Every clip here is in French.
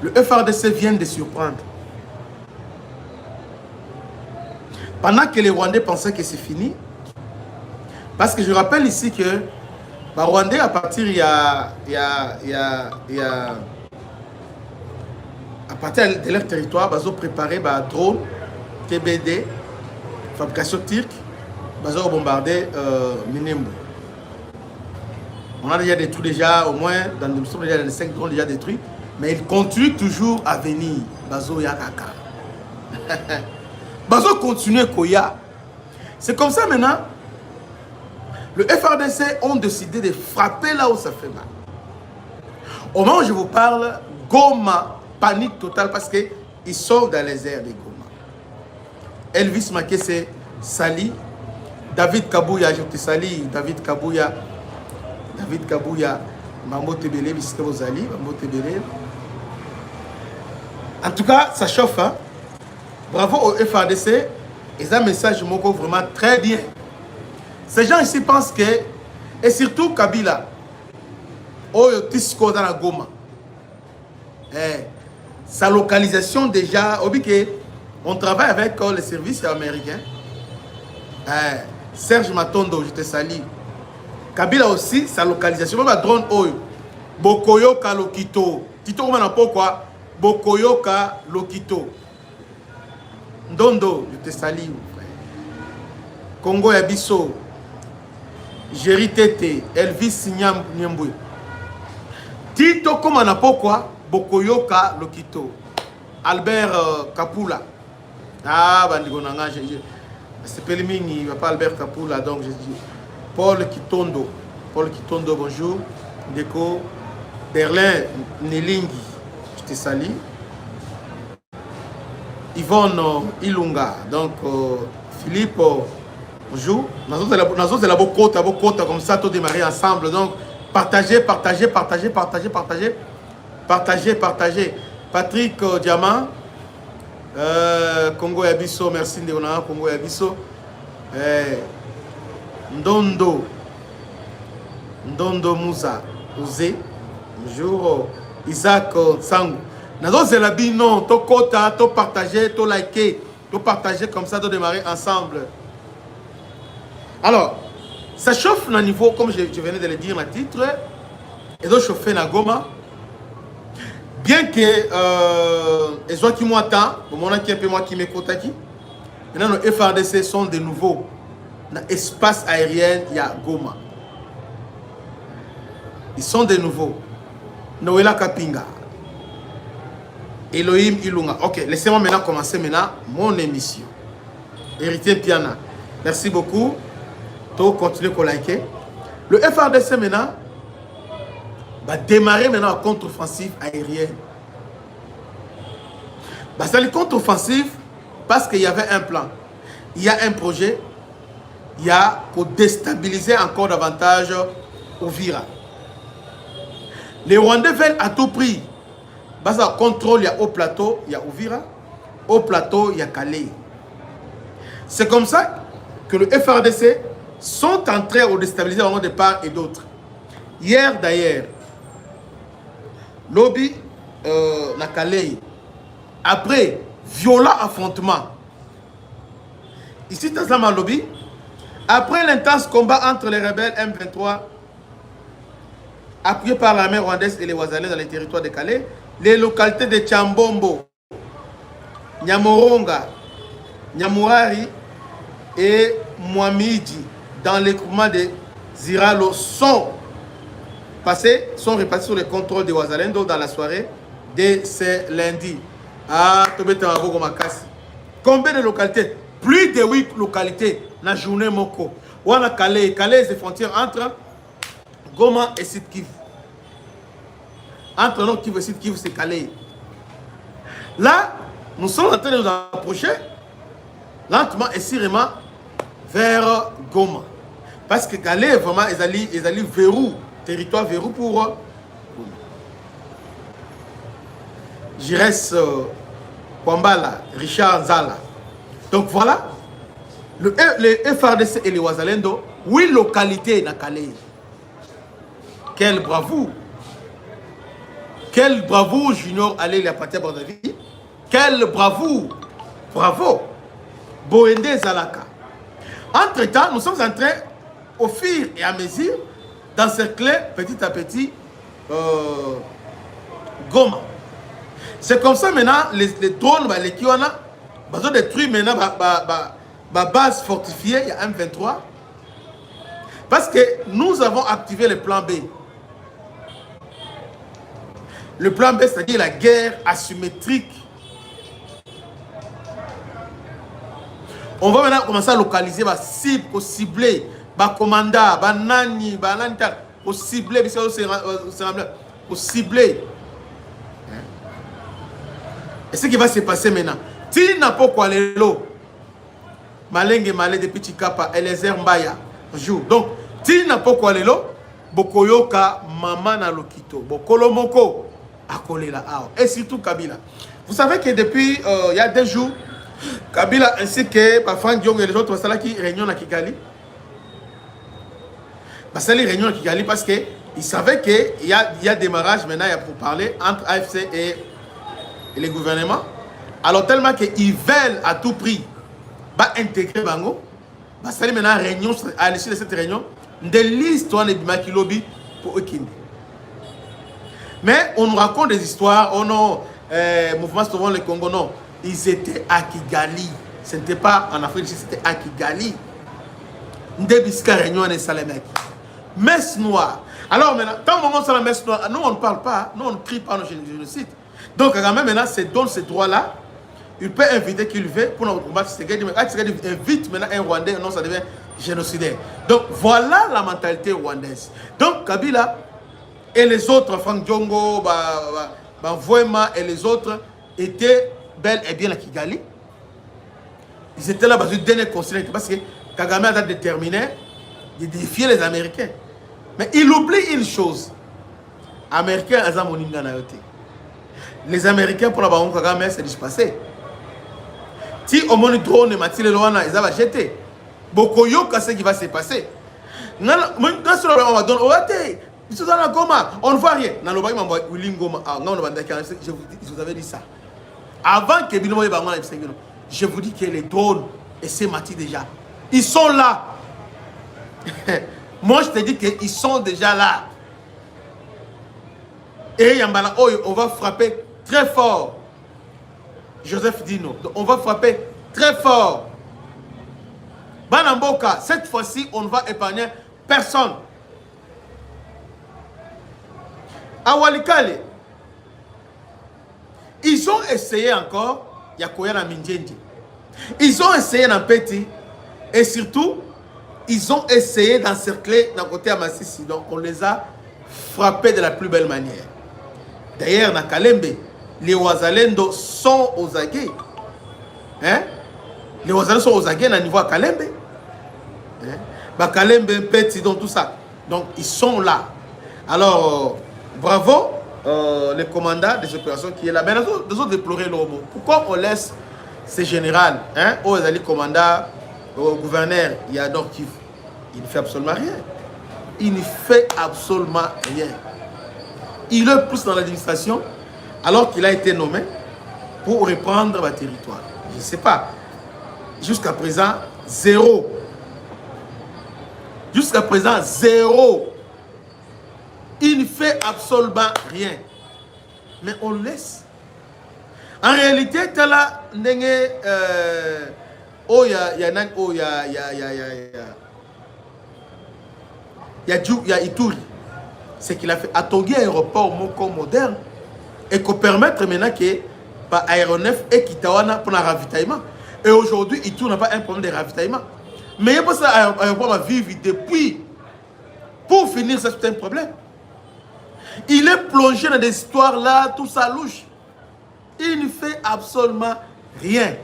le FRDC vient de surprendre. Pendant que les Rwandais pensaient que c'est fini, parce que je rappelle ici que les Rwandais, à partir à partir de leur territoire, ils ont préparé des drones, TBD, fabrication turque, ils ont bombardé Minembwe. On a déjà détruit déjà, au moins, nous sommes déjà dans les 5 drones déjà détruits, mais ils continuent toujours à venir. Bazo Yakaka. Bazo continue Koya. C'est comme ça maintenant. Le FRDC ont décidé de frapper là où ça fait mal. Au moment où je vous parle, Goma, panique totale parce qu'ils sont dans les airs de Goma. Elvis Makese Sali, David Kabouya, je te salue, David Kabouya, Mambo Tebele, Bisque Bozali, Mambo Tebele. En tout cas, ça chauffe. Hein? Bravo au FRDC. Ils ont un message vraiment très bien. Ces gens ici pensent que, et surtout Kabila, Oyo Tisco dans la Goma, sa localisation déjà, on travaille avec les services américains. Serge Matondo, je te salue. Kabila aussi, sa localisation, même la drone Oyo, Bokoyoka Lokito. Tito, comment on appelle quoi? Bokoyoka Lokito. Ndondo, je te salue. Congo Yabiso. Jerry Tete, Elvis Nyamboué. Tito, comme on a pourquoi Bokoyoka Lokito. Albert Kapula. Ah, Bandigonanga, c'est Pelimini, il ne va pas Albert Kapula, donc je dis. Paul Kitondo. Paul Kitondo, bonjour. Déco. Berlin Nelingi, je te salue. Yvonne Ilunga, donc Philippe. Bonjour. Nous avons de la bocota comme ça, tout démarrer ensemble. Donc, partagez. Patrick Diamant, Congo Yabiso, merci Ndéona, Congo Yabiso. Ndondo Moussa, Osé. Bonjour. Isaac Sango. Nous avons de la bino, to kota, to partager, to liker, to partager comme ça, to démarrer ensemble. Alors, ça chauffe au niveau, comme je venais de le dire dans le titre, et donc chauffer na Goma. Bien que les gens qui m'attendent, au moment qui un peu moi qui m'écoute aquí, maintenant nos FRDC sont de nouveau dans l'espace aérien, il y a Goma. Ils sont de nouveau. Noëlla Kapinga. Elohim Ilunga. Ok, laissez-moi maintenant commencer mon émission. Héritier Piana. Merci beaucoup. Continuez à liker. Le FRDC maintenant va démarrer maintenant la contre-offensive aérienne. C'est la contre-offensive parce qu'il y avait un plan. Il y a un projet. Il y a pour déstabiliser encore davantage Uvira. Les Rwandais veulent à tout prix. Parce que contrôle, il y a au plateau, il y a Uvira. Au plateau, il y a Calais. C'est comme ça que le FRDC sont en train de déstabiliser de part et d'autre. Hier d'ailleurs, lobby na Calais, après violent affrontement, ici dans le lobby, après l'intense combat entre les rebelles M23, appuyés par l'armée rwandaise et les Wazalais dans les territoires de Calais, les localités de Tchambombo, Nyamoronga, Nyamurari et Mwamidi, dans les groupements de Ziralo, sont répartis sur le contrôle des Wazalais dans la soirée de ce lundi. Ah, combien de localités? Plus de 8 localités dans la journée Moko. Ou à Calais, Calais est frontière entre Goma et Sud-Kivu. Entre Nord Kivu et Sud-Kivu, c'est Calais. Là, nous sommes en train de nous approcher lentement et sûrement vers Goma. Parce que Calais, vraiment, ils allaient verrou, territoire verrou pour Goma. Je reste Kwambala, Richard Zala. Donc voilà, les FRDC et les Wazalendo, 8 localités dans Calais. Quelle bravoure! Quelle bravoure, Junior allait la partie à Brazzaville. Quelle bravoure. Bravo. Boende Zalaka. Entre-temps, nous sommes en train, au fur et à mesure, d'encercler petit à petit Goma. C'est comme ça maintenant, les drones, les Kiwana, ils ont détruit maintenant ma base fortifiée, il y a M23. Parce que nous avons activé le plan B. Le plan B, c'est-à-dire la guerre asymétrique. On va maintenant commencer à localiser, cibler, commandant, nani, pour cibler, pour cibler. Et ce qui va se passer maintenant, si n'a pas quoi les lots, Malenge Malé de Petit Kappa, Eliezer Mbaya, joue. Donc, si n'a pas quoi les lots, Bokoyoka, Maman na Lokito, Bokolomoko, Akolela Ao, et surtout Kabila. Vous savez que depuis il y a 2 jours, Kabila ainsi que Franck Diong et les autres, c'est là qui réunion à Kigali. C'est les réunions à Kigali parce qu'ils savaient qu'il y a démarrage maintenant pour parler entre AFC et les gouvernements. Alors tellement qu'ils veulent à tout prix intégrer Bango, c'est maintenant réunion, à l'issue de cette réunion, des listes de Bimakilobi pour Okindi. Mais on nous raconte des histoires, oh non, mouvement Sauvons le Congo, non. Ils étaient à Kigali. Ce n'était pas en Afrique, c'était à Kigali. Ndebiska réunion et Salemeki. Messe noire. Alors maintenant, tant au moment où c'est la messe noire, nous on ne parle pas, nous on ne crie pas nos génocides. Donc quand même maintenant, c'est donne ce droit-là. Il peut inviter qu'il veut pour notre combat. Il invite maintenant un Rwandais, non, ça devient génocidaire. Donc voilà la mentalité rwandaise. Donc Kabila et les autres, Franck Diongo, Voema et les autres étaient bel et bien à Kigali. Ils étaient là, ils donnaient conseil parce que Kagame a déterminé de défier les Américains. Mais il oublie une chose. Américains, les Américains pour la Baron Kagame, c'est dispassé. Si au moins drone Mathilde Loana, ils avaient jeté. Bokoyo, qu'est-ce qui va se passer? On va on ne voit rien. Je vous avais dit ça. Avant que Binomo je vous dis que les drones, et c'est Mati déjà, ils sont là. Moi, je te dis qu'ils sont déjà là. Et Yambala, on va frapper très fort. Joseph Dino, on va frapper très fort. Banamboka, cette fois-ci, on ne va épargner personne. À Walikale, ils ont essayé encore, Yakoya na Mindjendi. Ils ont essayé dans Petit, et surtout, ils ont essayé d'encercler d'un côté à Massissi. Donc, on les a frappés de la plus belle manière. D'ailleurs, dans Kalembe, les Ouazalendo sont aux aguets. Hein? Les Ouazalendo sont aux aguets à niveau à Kalembe. Hein? Kalembe, Petit, donc tout ça. Donc, ils sont là. Alors, bravo, le commandant des opérations qui est là. Mais nous avons déploré l'homme. Pourquoi on laisse ces généraux, hein, aux commandants, au gouverneur, il y a donc qui il ne fait absolument rien. Il ne fait absolument rien. Il est plus dans l'administration alors qu'il a été nommé pour reprendre le territoire. Je ne sais pas. Jusqu'à présent, zéro. Jusqu'à présent, zéro. Il ne fait absolument rien. Mais on le laisse. En réalité, tu as là, il y a Ituri. C'est qu'il a fait Atogui aéroport Moko moderne et qu'on permettre maintenant que par aéronef et Kitawana pour le ravitaillement. Et aujourd'hui, Ituri n'a pas un problème de ravitaillement. Mais il n'y a pas ça aéroport va vivre depuis. Pour finir, c'est un problème. Il est plongé dans des histoires là, tout ça louche. Il ne fait absolument rien.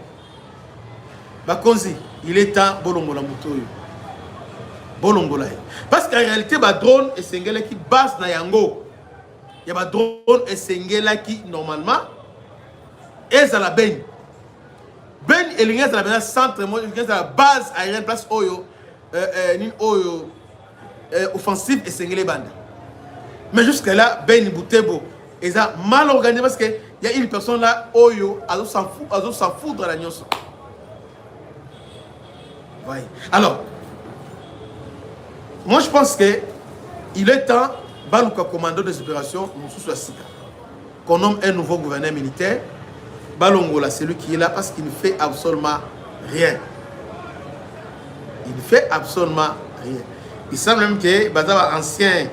Bakonzi, il est temps Bolongola Moutoyo. Bolongola. Parce qu'en réalité, il y a des drones et Sengela qui base na yango. Il y a des drones et Sengela qui, normalement, est à la baigne. Baigne et l'ingé à la centre, à la base aérienne, place Oyo, offensive et Sengela bande. Mais jusqu'à là, Baigne Boutebo, Et ça mal organisé parce qu'il y a une personne là, Oyo, elle s'en fout de la nyos. Ouais. Alors, moi je pense que il est temps, Balouka commando des opérations, qu'on nomme un nouveau gouverneur militaire. Balongola, c'est lui qui est là parce qu'il ne fait absolument rien. Il ne fait absolument rien. Il semble même que Bazaba ancien,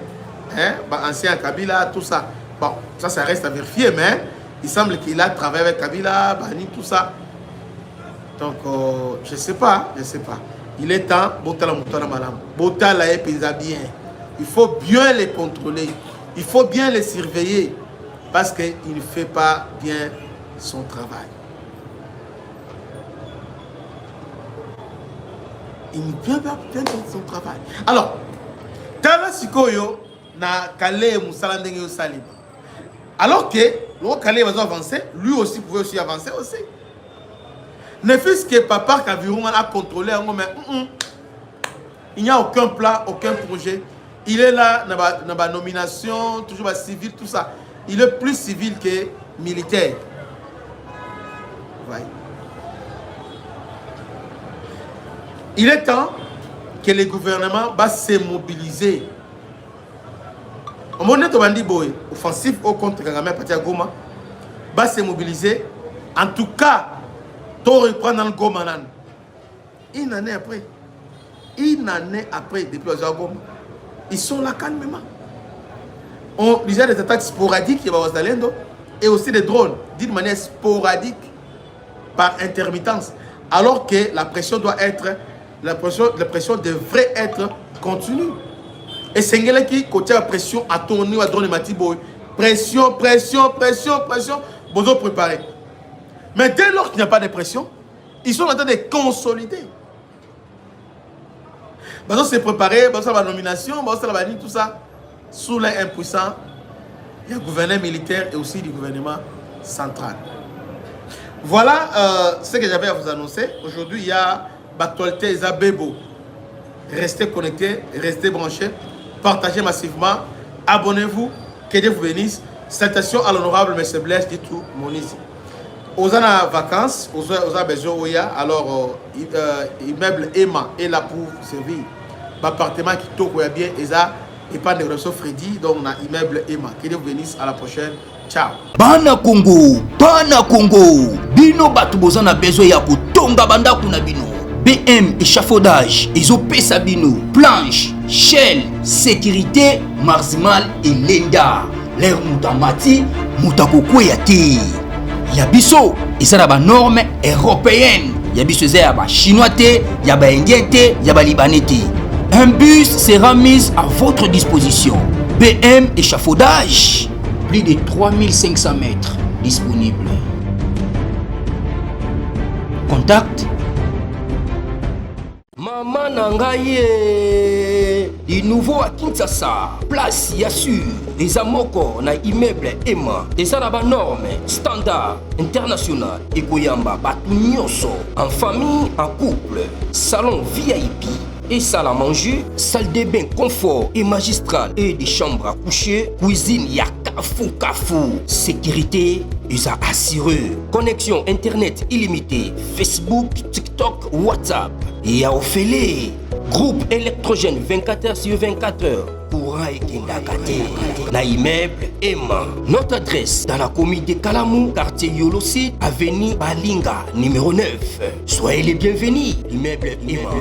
ancien Kabila, tout ça. Bon, ça reste à vérifier, mais il semble qu'il a travaillé avec Kabila, Bani, tout ça. Donc, je ne sais pas. Il est temps, Botala Moutala Malam. Botala est bien. Il faut bien les contrôler. Il faut bien les surveiller. Parce qu'il ne fait pas bien son travail. Il ne fait pas bien son travail. Alors, Tala Sikoyo na Kale Moussala Ndenge Salim. Alors que le Kale va avancer, lui aussi pouvait aussi avancer aussi. Ne fût-ce que Papa Kavirouman a contrôlé, mais il n'y a aucun plan, aucun projet. Il est là dans la nomination, toujours civil, tout ça. Il est plus civil que militaire. Ouais. Il est temps que le gouvernement va se mobiliser. Au moment où on dit offensif au contre Kagame à Goma, va se mobiliser. En tout cas, tout reprendre dans le Goma. Une année après, depuis le Goma, ils sont là calmement. On déjà des attaques sporadiques et aussi des drones, d'une manière sporadique, par intermittence, alors que la pression doit être, la pression devrait être continue. Et c'est ce qui côté la pression à tourner à drone matiboy, pression, besoin préparer. Mais dès lors qu'il n'y a pas de pression, ils sont en train de consolider. Besoin se préparer, besoin la nomination, besoin la tout ça. Sous les impuissants, il y a le gouverneur militaire et aussi le gouvernement central. Voilà ce que j'avais à vous annoncer. Aujourd'hui, il y a l'actualité Isabebo. Restez connectés, restez branchés, partagez massivement, abonnez-vous, que Dieu vous bénisse. Salutations à l'honorable M. Blaise du tout, Monizi. Aux vacances, aux besoin, alors immeuble Emma est là pour servir. L'appartement qui toque bien, et pas de réseau Freddy, donc on a immeuble Emma. Que Dieu vous bénisse, à la prochaine. Ciao. Bana Congo, bino batu bozana besoin ya kotonga banda kuna bino. BM échafaudage, ezopesa bino, planche, shell, sécurité, marzimal et lenda. L'air mutamati, mutakokweya te. Yabiso, ezala ba norme européenne. Yabiso ezala ba chinois te, ya ba indien te, ya ba libanais te. Un bus sera mis à votre disposition. BM échafaudage. Plus de 3500 mètres disponibles. Contact. Maman Nangaye. Du nouveau à Kinshasa. Place Yassur. Des amoko na immeuble Emma. Des arabes normes. Standard. International. Ekoyamba. Batunyoso. En famille, en couple. Salon VIP. Et salle à manger, salle de bain confort et magistral et des chambres à coucher, cuisine ya kafou. Sécurité, ils a assuré. Connexion internet illimitée, Facebook, TikTok, WhatsApp. Et à Ophélie, groupe électrogène 24h/24h. Courant et Kindakate. Na immeuble Emma. Notre adresse dans la commune de Kalamou, quartier Yolosi, avenue Balinga, numéro 9. Soyez les bienvenus. Immeuble Emma.